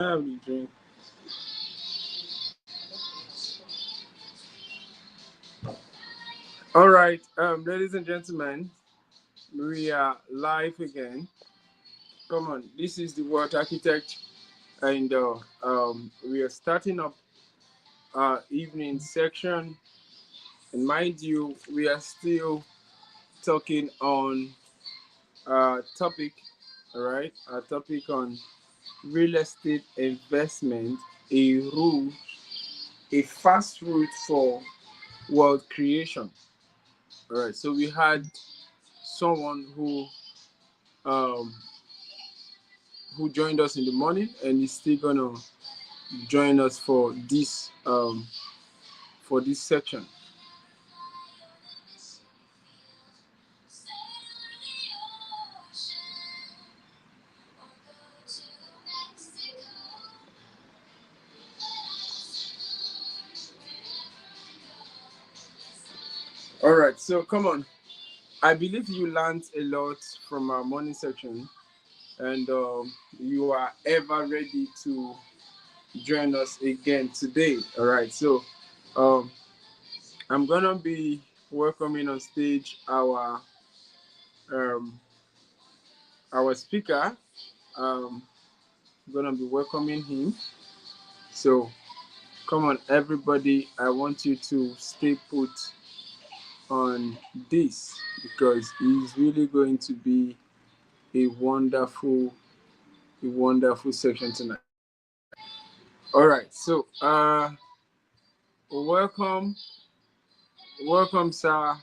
Have the drink. All right, ladies and gentlemen, we are live again. Come on, this is the World Architect, and we are starting up our evening section. And mind you, we are still talking on topic, all right, a topic on real estate investment, a rule, a fast route for world creation. All right, so we had someone um, who joined us in the morning and is still gonna join us for this section. All right, so come on. I believe you learned a lot from our morning section, and you are ever ready to join us again today. All right, so um, I'm gonna be welcoming on stage um, our speaker. I'm gonna be welcoming him. So come on, everybody. I want you to stay put on this because it's really going to be a wonderful, section tonight. All right. So welcome, sir.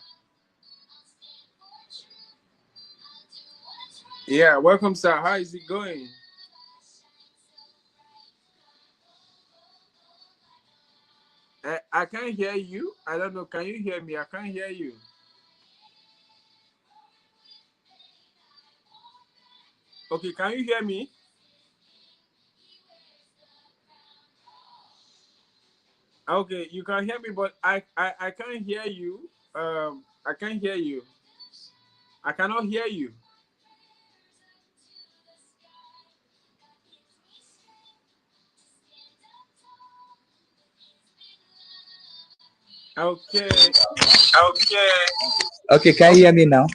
Yeah, welcome, sir. How is it going? I can't hear you. I don't know. Can you hear me? I can't hear you. Okay, can you hear me? Okay, you can hear me, but I can't hear you. I can't hear you. I cannot hear you. Okay. Okay. Okay, can you hear me now?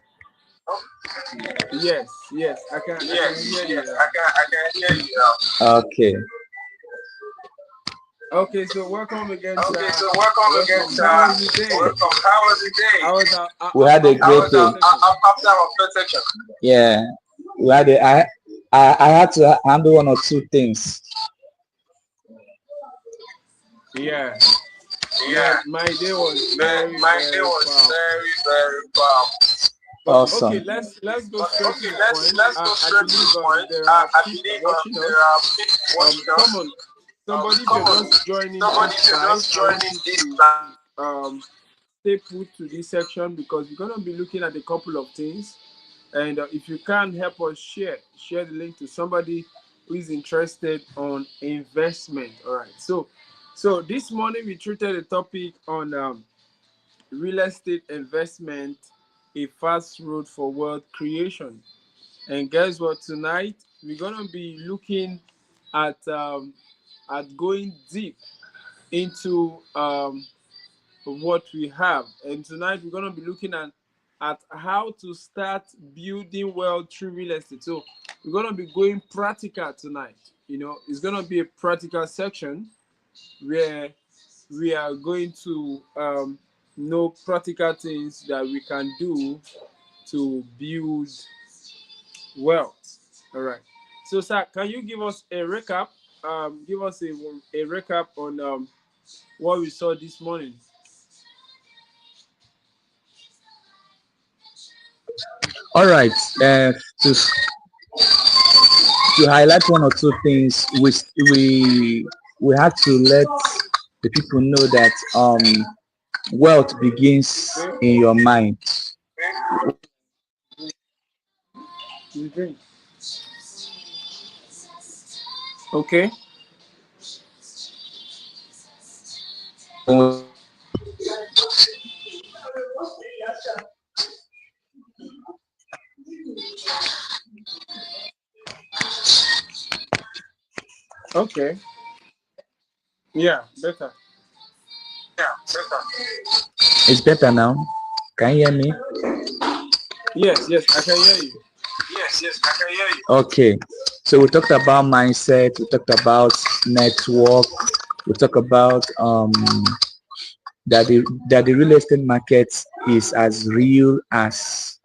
Yes, yes, I can Yes, hear you yes, now. I can hear you now. Okay. Okay, so welcome again, Okay, sir. so welcome again, Welcome. How sir. was the day? Welcome. How was the day? I was We had a great after day. our section. After our first section. Yeah. We had a, I had to handle one or two things. Yeah, Yeah. man, my day was Man, very my day very was powerful. very, very powerful. But okay, Awesome. let's go But straight to okay, the let's point. go I straight to believe the point. there are I people believe watching there us. are people watching Come us. on, somebody, if Come you're on, just joining somebody, this if you're live, just I want joining you this to live. stay put to this section because we're gonna be looking at a couple of things. And if you can help us share the link to somebody who is interested on investment. All right. So this morning we treated a topic on real estate investment, a fast road for wealth creation. And guess what? Tonight we're gonna be looking at going deep into what we have. And tonight we're going to be looking at how to start building wealth through real estate. So we're going to be going practical tonight. It's going to be a practical section where we are going to know practical things that we can do to build wealth. All right. So, sir, can you give us a recap? Give us a recap on what we saw this morning. All right. To to highlight one or two things, we have to let the people know that wealth begins Okay. in your mind. You drink. Okay. Okay. Yeah, better. It's better now. Can you hear me? Yes, yes, I can hear you. Okay. So we talked about mindset. We talked about network. We talked about that the real estate market is as real as.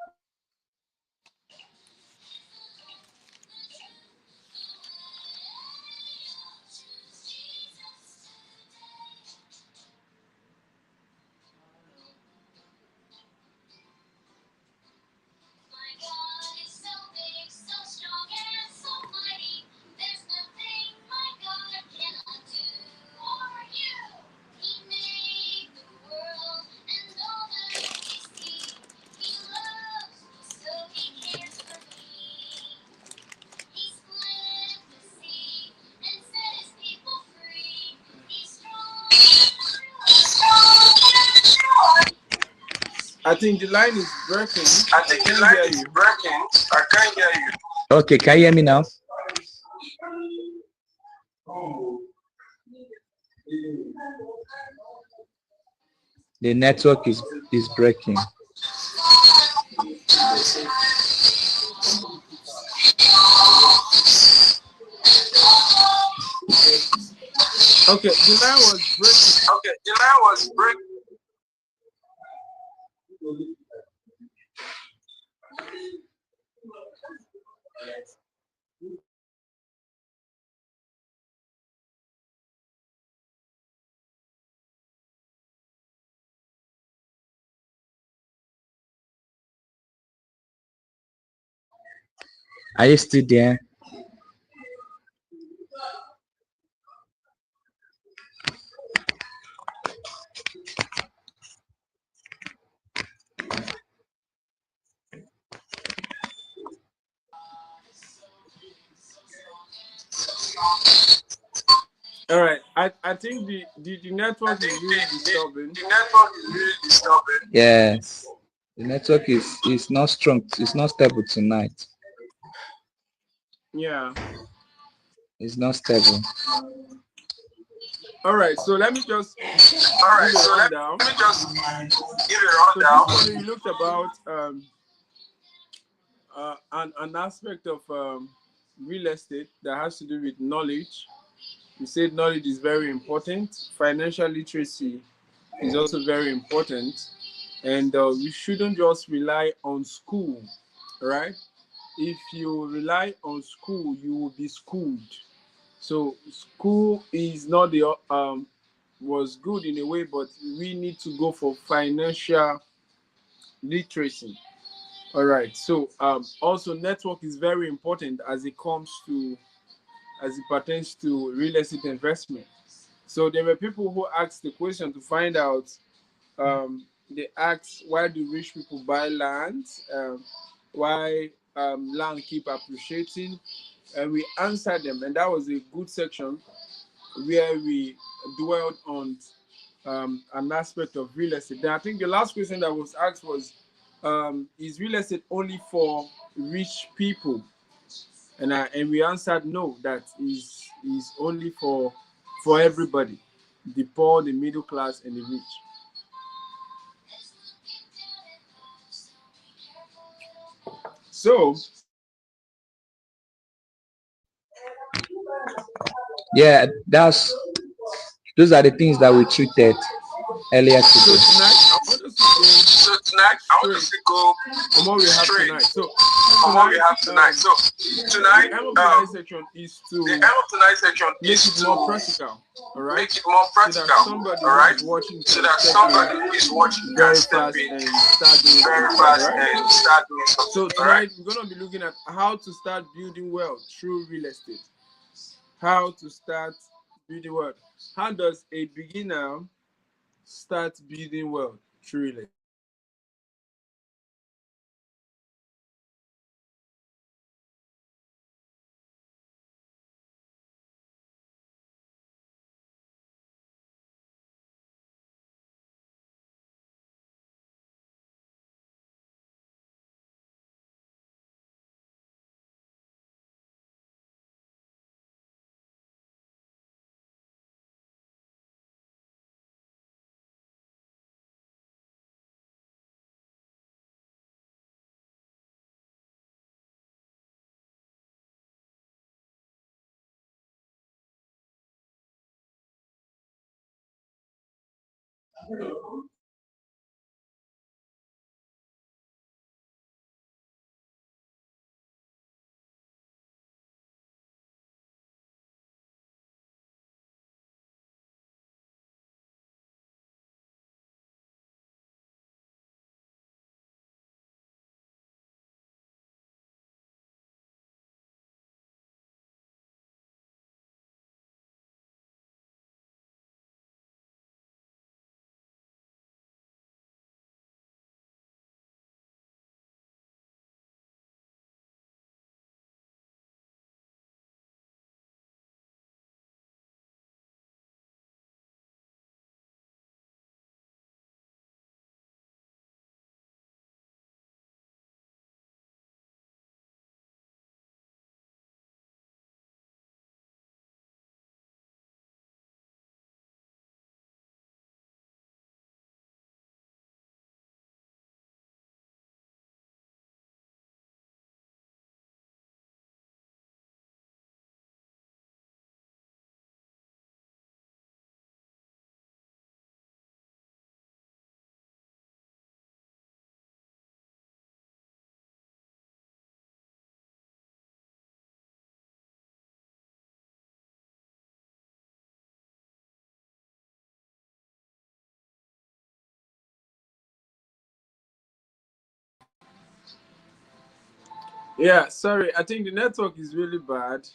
I think the line is breaking. I can't hear you. Okay, can you hear me now? The network is breaking. Okay, the line was breaking. Are you still there? All right. I think the network is really disturbing. Yes. The network is not strong. It's not stable tonight. Yeah. It's not stable. All right. So let me just give a rundown. So this morning we looked about an aspect of real estate that has to do with knowledge. We said knowledge is very important. Financial literacy is also very important, and we shouldn't just rely on school, right? If you rely on school, you will be schooled. So school is not the was good in a way, but we need to go for financial literacy. All right. So also network is very important as it comes to as it pertains to real estate investment. So there were people who asked the question to find out. They asked why do rich people buy land? Why land keep appreciating? And we answered them, and that was a good section where we dwelled on an aspect of real estate. Then I think the last question that was asked was, is real estate only for rich people? And we answered no, that is only for everybody, the poor, the middle class, and the rich. So Yeah, those are the things that we treated earlier so today. tonight I want us to go straight on what we have tonight. So tonight, the aim of tonight's section is to make it more practical. All right, so that somebody who is watching can step in very fast and start doing something. All right. So tonight we're gonna be looking at how to start building wealth through real estate. How to start building wealth. How does a beginner start building wealth through real estate? Yeah, sorry. I think the network is really bad.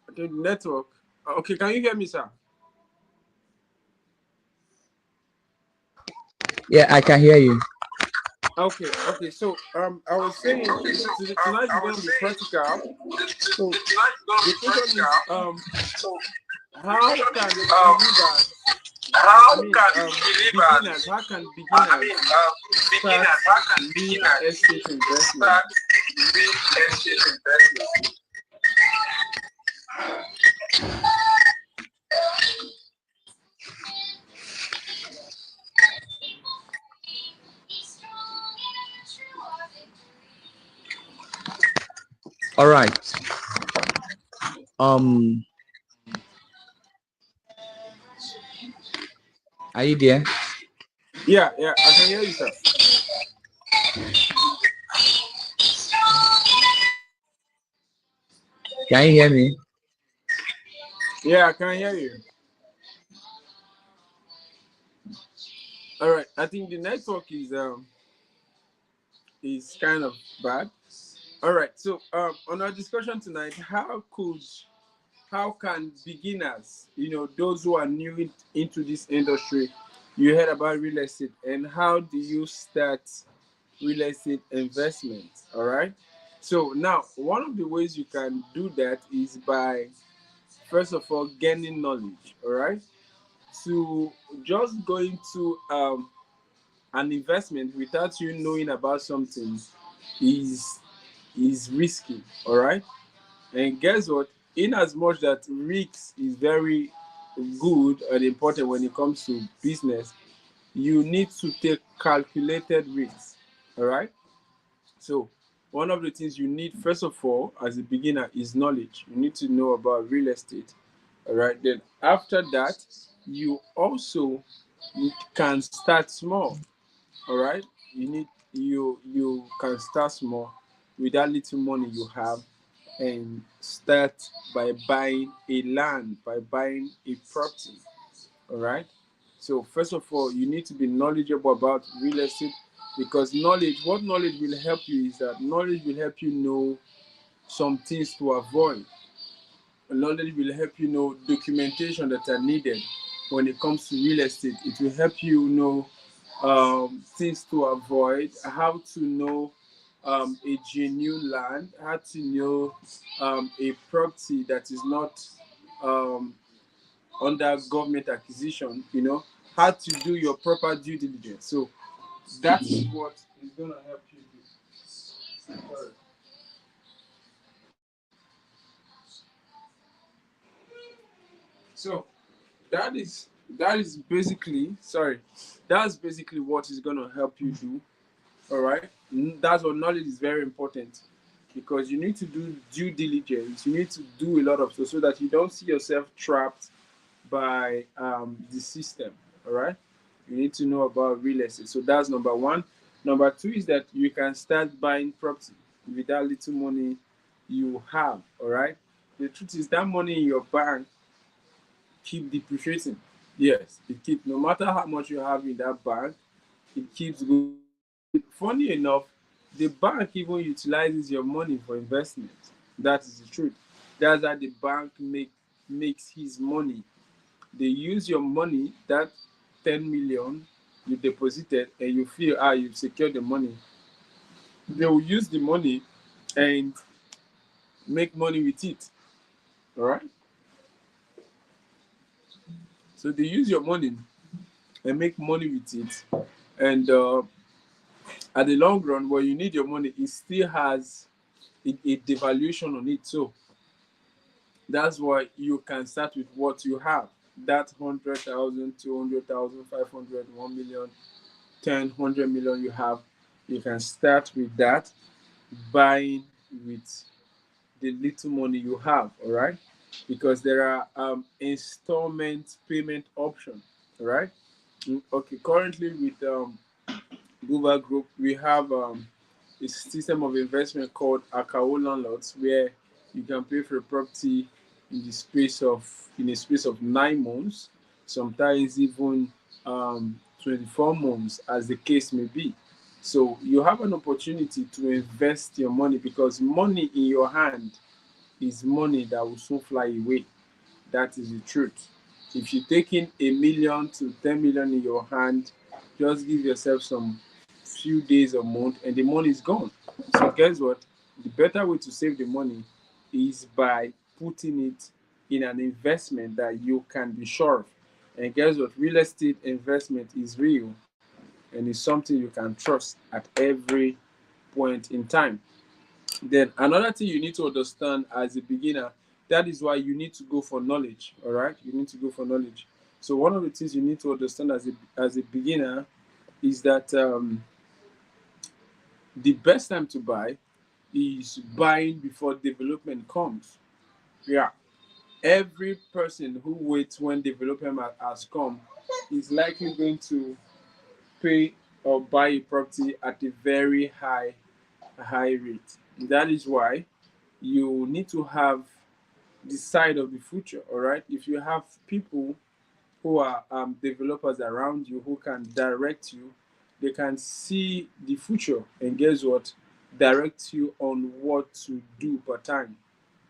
I think the network. Okay, can you hear me, sir? Yeah, I can hear you. Okay, okay. So I was saying tonight is gonna be practical. So the question is how can believers, I mean beginners, how can beginners start real estate investment? All right. Um, are you there? Yeah, yeah, I can hear you, sir. Can you hear me? Yeah, I can hear you. All right. I think the network is kind of bad. All right. So on our discussion tonight, how can beginners, those who are new into this industry, you heard about real estate, and how do you start real estate investment? All right. So now, one of the ways you can do that is by, first of all, gaining knowledge. All right. To just going to an investment without you knowing about something is is risky. All right. And guess what? In as much that risk is very good and important when it comes to business, you need to take calculated risks. All right. So one of the things you need, first of all, as a beginner, is knowledge. You need to know about real estate. All right. Then after that, you also can start small. All right. You can start small with that little money you have, and start by buying a land, by buying a property. All right. So first of all, you need to be knowledgeable about real estate, because what knowledge will help you is that knowledge will help you know some things to avoid. Knowledge will help you know documentation that are needed when it comes to real estate. It will help you know things to avoid, how to know a genuine land, how to know a property that is not um, under government acquisition, how to do your proper due diligence. So that's what is going to help you do. So that is that is basically sorry that's basically what is going to help you do. All right. That's what knowledge is very important, because you need to do due diligence. You need to do a lot of stuff so that you don't see yourself trapped by the system. All right, you need to know about real estate. So that's number one. Number two is that you can start buying property with that little money you have. All right, the truth is that money in your bank keep depreciating. Yes, it keeps, no matter how much you have in that bank, it keeps going. Funny enough, the bank even utilizes your money for investment. That is the truth. That's how the bank makes his money. They use your money, that 10 million you deposited, and you feel you've secured the money. They will use the money and make money with it. All right. So they use your money and make money with it. And at the long run, when you need your money, it still has a devaluation on it. So that's why you can start with what you have. That 100,000, 200,000, 500, 1 million, 10, 100 million you have, you can start with that, buying with the little money you have. All right, because there are installment payment options. All right. Okay, currently with Google Group, we have a system of investment called Akao Landlords, where you can pay for a property in a space of 9 months, sometimes even 24 months, as the case may be. So you have an opportunity to invest your money, because money in your hand is money that will soon fly away. That is the truth. If you take in 1 million to 10 million in your hand, just give yourself some few days or month, and the money is gone. So guess what? The better way to save the money is by putting it in an investment that you can be sure of. And guess what? Real estate investment is real, and it's something you can trust at every point in time. Then another thing you need to understand as a beginner, that is why you need to go for knowledge. All right, you need to go for knowledge. So one of the things you need to understand as a beginner is that the best time to buy is buying before development comes. Yeah, every person who waits when development has come is likely going to pay or buy a property at a very high rate. That is why you need to have the side of the future. All right, if you have people who are developers around you who can direct you, they can see the future, and guess what, direct you on what to do per time.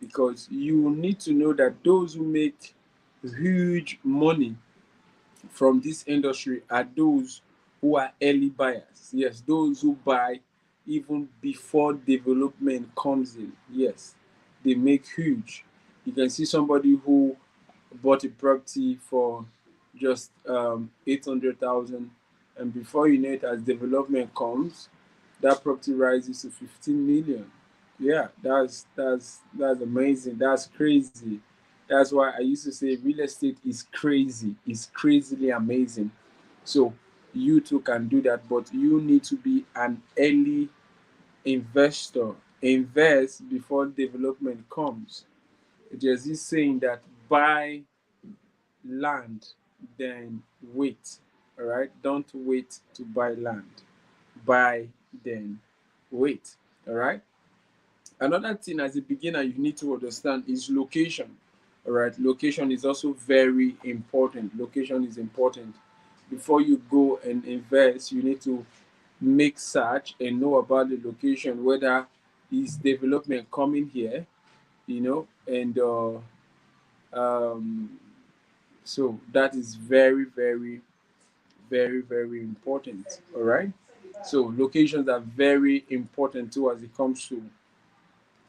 Because you need to know that those who make huge money from this industry are those who are early buyers. Yes, those who buy even before development comes in. Yes, they make huge. You can see somebody who bought a property for just 800,000, and before you know it, as development comes, that property rises to 15 million. Yeah, that's amazing. That's crazy. That's why I used to say real estate is crazy. It's crazily amazing. So you too can do that, but you need to be an early investor. Invest before development comes. There's this saying that buy land, then wait. All right, don't wait to buy land. Buy, then wait. All right. Another thing as a beginner you need to understand is location. All right, location is also very important. Location is important. Before you go and invest, you need to make search and know about the location, whether is development coming here, and um, so that is very, very, very, very important. All right. So locations are very important too as it comes to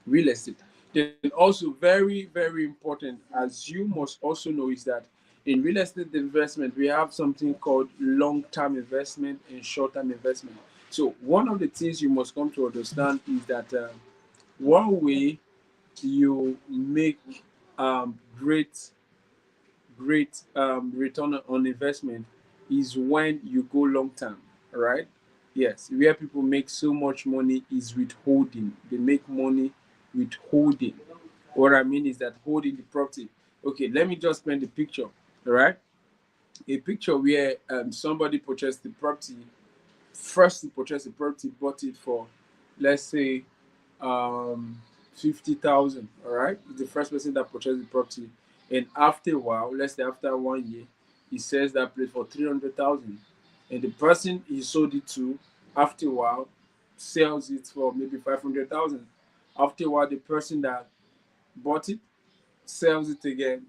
real estate. Then also very, very important, as you must also know, is that in real estate investment, we have something called long-term investment and short-term investment. So one of the things you must come to understand is that one way you make great return on investment is when you go long term, right? Yes, where people make so much money is with holding. They make money with holding. What I mean is that holding the property. Okay, let me just paint the picture. All right, a picture where somebody purchased the property, first to purchase the property, bought it for, let's say, 50,000. All right, the first person that purchased the property, and after a while, let's say after 1 year, he sells that place for 300,000, and the person he sold it to, after a while, sells it for maybe 500,000. After a while, the person that bought it sells it again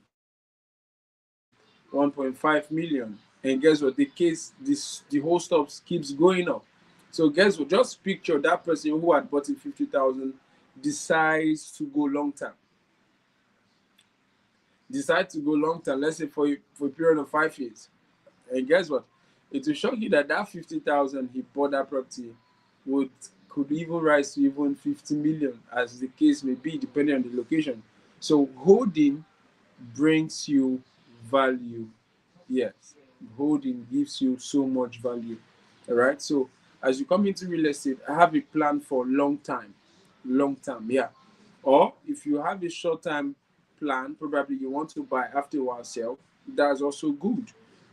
for 1.5 million. And guess what? The whole stuff keeps going up. So guess what? Just picture that person who had bought it 50,000 decides to go long term. Decide to go long term, let's say for a period of 5 years. And guess what? It will shock you that that 50,000 he bought that property would could even rise to even 50 million, as the case may be, depending on the location. So holding brings you value. Yes, holding gives you so much value. All right. So as you come into real estate, I have a plan for long time, long term. Yeah. Or if you have a short time plan, probably you want to buy after a while sell. That's also good.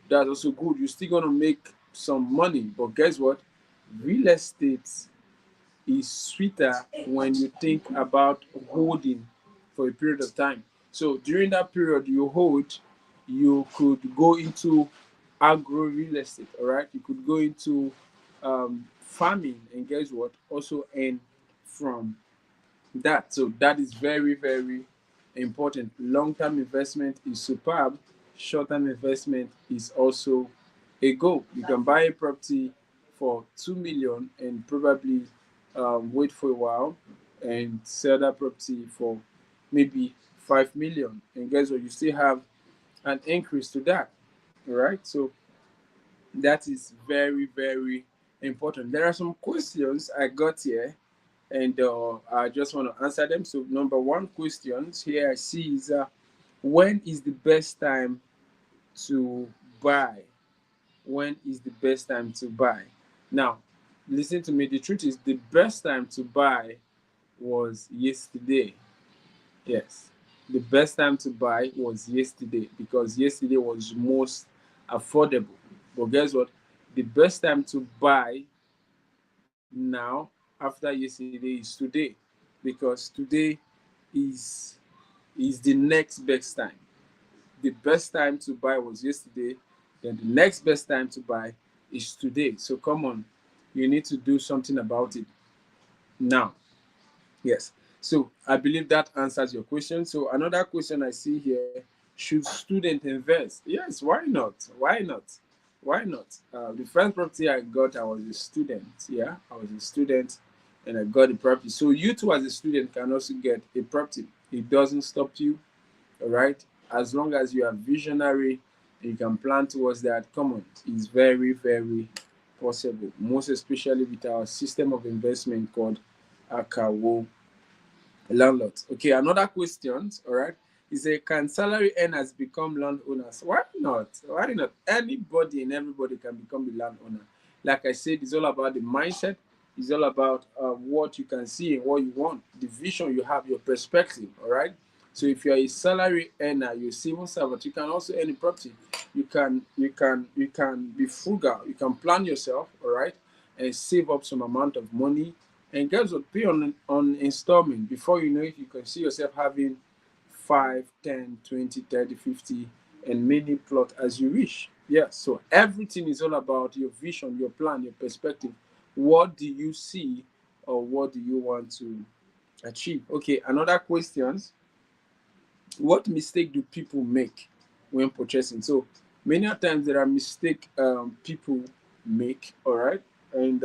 That's also good. You're still gonna make some money, but guess what? Real estate is sweeter when you think about holding for a period of time. So during that period you hold, you could go into agro real estate, all right? You could go into farming, and guess what? Also earn from that. So that is very, very important. Long-term investment is superb. Short-term investment is also a go. You can buy a property for 2 million and probably wait for a while and sell that property for maybe 5 million. And guess what? You still have an increase to that. All right. So that is very, very important. There are some questions I got here, and I just want to answer them. So, number one question here I see is when is the best time to buy? When is the best time to buy? Now, listen to me. The truth is, the best time to buy was yesterday. Yes, the best time to buy was yesterday because yesterday was most affordable. But guess what? The best time to buy now after yesterday is today, because today is is the next best time. The best time to buy was yesterday, then the next best time to buy is today. So come on, you need to do something about it now. Yes. So I believe that answers your question. So another question I see here: should student invest? Yes. Why not? Why not? Why not? The first property I got, I was a student. Yeah, I was a student, and I got the property. So you too, as a student, can also get a property. It doesn't stop you. All right. As long as you are visionary, you can plan towards that. Come on, it's very, very possible. Most especially with our system of investment called Akawo landlords. Okay, another question, all right, is a can salary earners become landowners? Why not? Why not? Anybody and everybody can become a landowner. Like I said, it's all about the mindset. It's all about what you can see and what you want, the vision you have, your perspective. All right. So if you're a salary earner, you're a civil servant, you can also earn a property. You can be frugal. You can plan yourself. All right, and save up some amount of money, and guys will pay on installment. Before you know it, you can see yourself having 5, 10, 20, 30, 50, and many plot as you wish. Yeah, so everything is all about your vision, your plan, your perspective. What do you see, or what do you want to achieve? Okay, another question: what mistake do people make when purchasing? So many times there are mistake people make, all right, and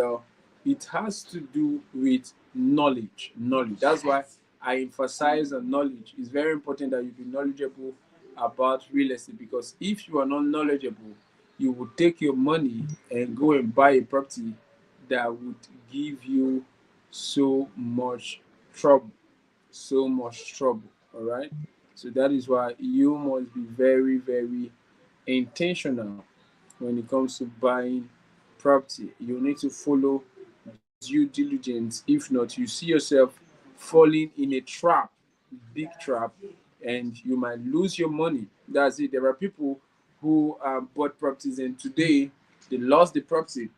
it has to do with knowledge. That's why I emphasize on knowledge. It's very important that you be knowledgeable about real estate, because if you are not knowledgeable, you would take your money and go and buy a property that would give you so much trouble, so much trouble. All right. So that is why you must be very, very intentional when it comes to buying property. You need to follow due diligence. If not, you see yourself falling in a trap, big trap, and you might lose your money. That's it. There are people who bought properties, and today they lost the property.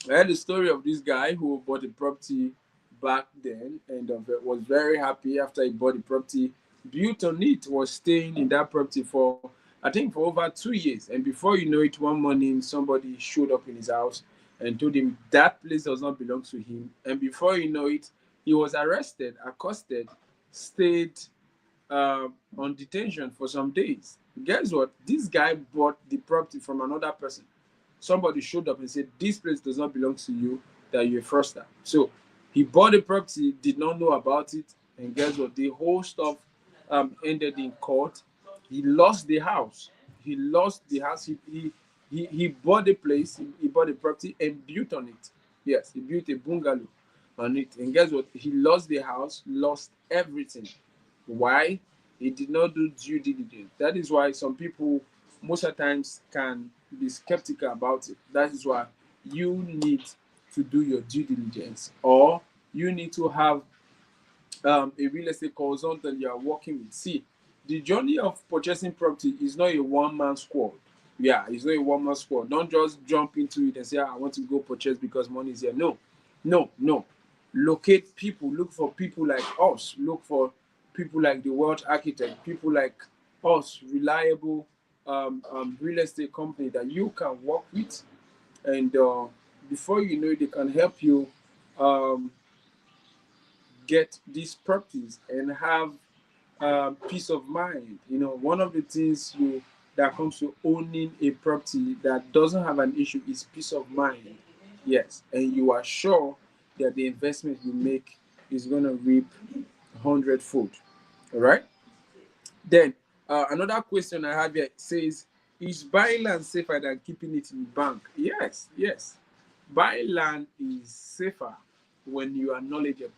I heard the story of this guy who bought a property back then and was very happy after he bought the property, built on it, was staying in that property for, I think, for over 2 years. And before you know it, one morning somebody showed up in his house and told him that place does not belong to him. And before you know it, he was arrested, accosted, stayed on detention for some days. Guess what? This guy bought the property from another person. Somebody showed up and said, "This place does not belong to you, that you're a fraudster." So he bought the property, did not know about it, and guess what? The whole stuff ended in court. He lost the house. He lost the house. He bought the place, he bought the property and built on it. Yes, he built a bungalow on it. And guess what? He lost the house, lost everything. Why? He did not do due diligence. That is why some people most of the times can be skeptical about it. That is why you need to do your due diligence, or you need to have a real estate consultant you are working with. See, the journey of purchasing property is not a one-man squad. Yeah, it's not a one-man squad. Don't just jump into it and say, "I want to go purchase because money is here." No, no, no. Locate people. Look for people like us. Look for people like the World Architect. People like us, reliable real estate company that you can work with, and before you know it, they can help you um, get these properties and have peace of mind. You know, one of the things you that comes to owning a property that doesn't have an issue is peace of mind. Yes, and you are sure that the investment you make is going to reap 100-fold. All right. Then another question I have here says, "Is buying land safer than keeping it in bank?" Yes, yes. Buying land is safer when you are knowledgeable,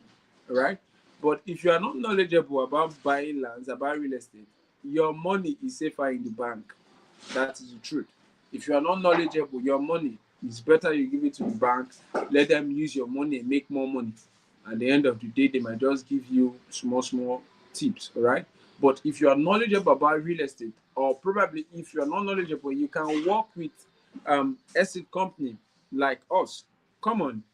right? But if you are not knowledgeable about buying lands, about real estate, your money is safer in the bank. That is the truth. If you are not knowledgeable, your money is better you give it to the bank, let them use your money and make more money. At the end of the day, they might just give you small, small tips, all right? But if you are knowledgeable about real estate, or probably if you are not knowledgeable, you can work with estate company like us. Come on,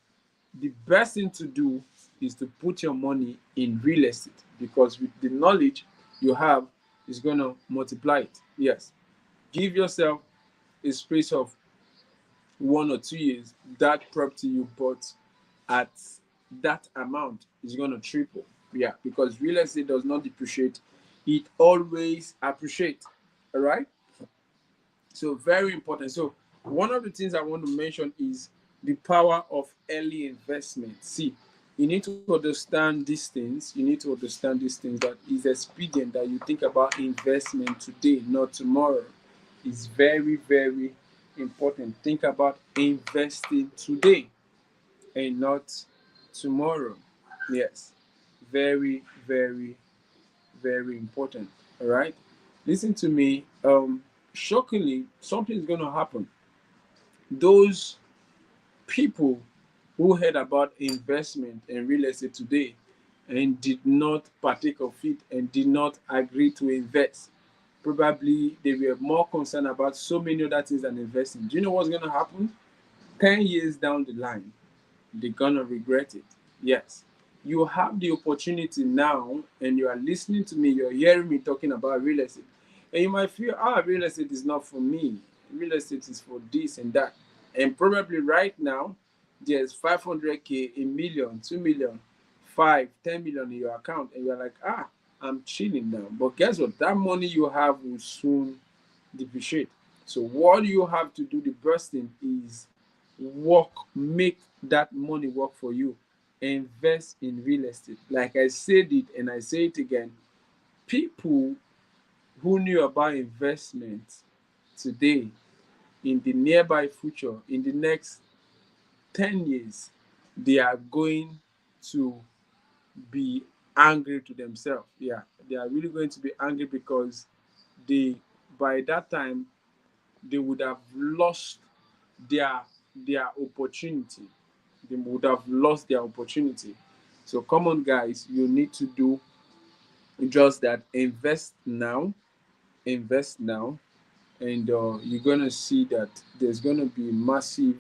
the best thing to do is to put your money in real estate, because with the knowledge you have is going to multiply it. Yes, give yourself a space of 1 or 2 years. That property you bought at that amount is going to triple. Yeah, because real estate does not depreciate, it always appreciates. All right. So very important. So one of the things I want to mention is the power of early investment. See, you need to understand these things. You need to understand these things, that it's expedient that you think about investment today, not tomorrow. It's very, very important. Think about investing today and not tomorrow. Yes. Very, very, very important. All right. Listen to me. Shockingly, something is going to happen. Those people who heard about investment and real estate today and did not partake of it and did not agree to invest, probably they were more concerned about so many other things than investing. Do you know what's going to happen? 10 years down the line, they're gonna regret it. Yes. You have the opportunity now, and you are listening to me, you're hearing me talking about real estate. And you might feel, real estate is not for me. Real estate is for this and that. And probably right now, there's 500K, a million, 2 million, 5, 10 million in your account. And you're like, I'm chilling now. But guess what? That money you have will soon depreciate. So what you have to do, the first thing is work, make that money work for you. Invest in real estate. Like I said it and I say it again, people who knew about investment today, in the nearby future, in the next 10 years, they are going to be angry to themselves. Yeah, they are really going to be angry, because they, by that time, they would have lost their opportunity. They would have lost their opportunity. So come on, guys, you need to do just that. Invest now. Invest now. and you're gonna see that there's gonna be massive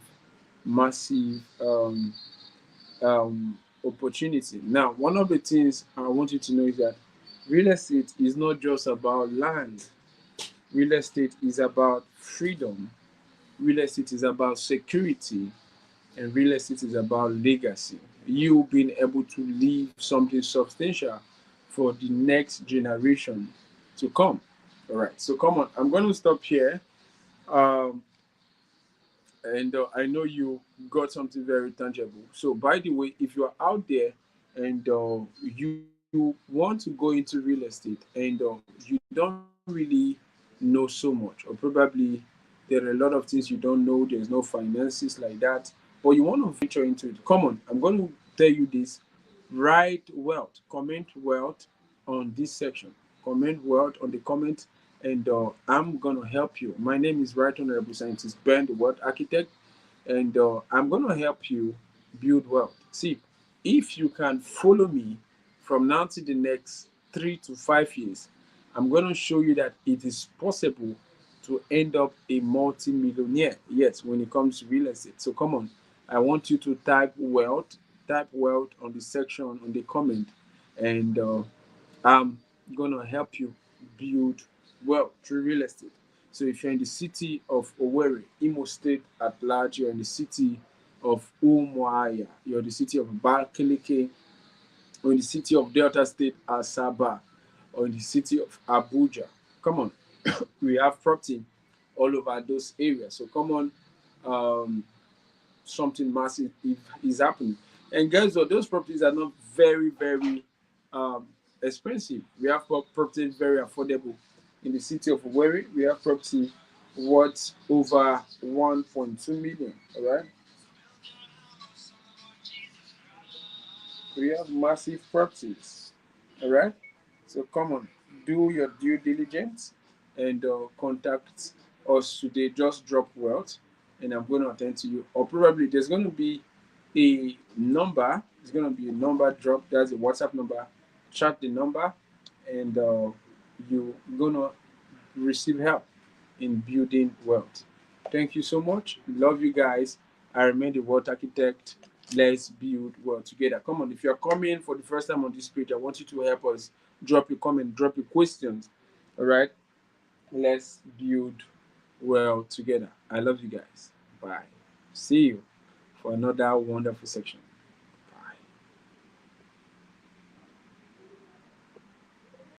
opportunity. Now, one of the things I want you to know is that real estate is not just about land. Real estate is about freedom. Real estate is about security, and real estate is about legacy. You being able to leave something substantial for the next generation to come. All right, so come on, I'm going to stop here. Um, and I know you got something very tangible. So, by the way, if you are out there and you want to go into real estate and you don't really know so much, or probably there are a lot of things you don't know, there's no finances like that, but you want to venture into it, come on, I'm going to tell you this. Write wealth, comment wealth on this section, comment wealth on the comment, and I'm going to help you. My name is Right Honorable Scientist Ben, the Wealth Architect, and I'm going to help you build wealth. See, if you can follow me from now to the next 3 to 5 years, I'm going to show you that it is possible to end up a multi-millionaire. Yes, when it comes to real estate. So come on, I want you to type wealth on the section on the comment, and I'm gonna help you build wealth through real estate. So if you're in the city of Owerri, Imo State at large, you're in the city of Umuahia, you're in the city of Abakaliki, or in the city of Delta State, Asaba, or in the city of Abuja. Come on, we have property all over those areas. So come on, um, something massive is happening. And guess what? Those properties are not very um, expensive. We have properties very affordable. In the city of Owerri, we have property worth over 1.2 million. All right, we have massive properties. All right, so come on, do your due diligence and contact us today. Just drop wealth, and I'm going to attend to you. Or probably there's going to be a number. It's going to be a number drop. That's a WhatsApp number. Chat the number, and you're going to receive help in building wealth. Thank you so much. Love you guys. I remain the Wealth Architect. Let's build wealth together. Come on, if you're coming for the first time on this page, I want you to help us. Drop your comment, drop your questions. All right, let's build wealth together. I love you guys. Bye. See you for another wonderful section.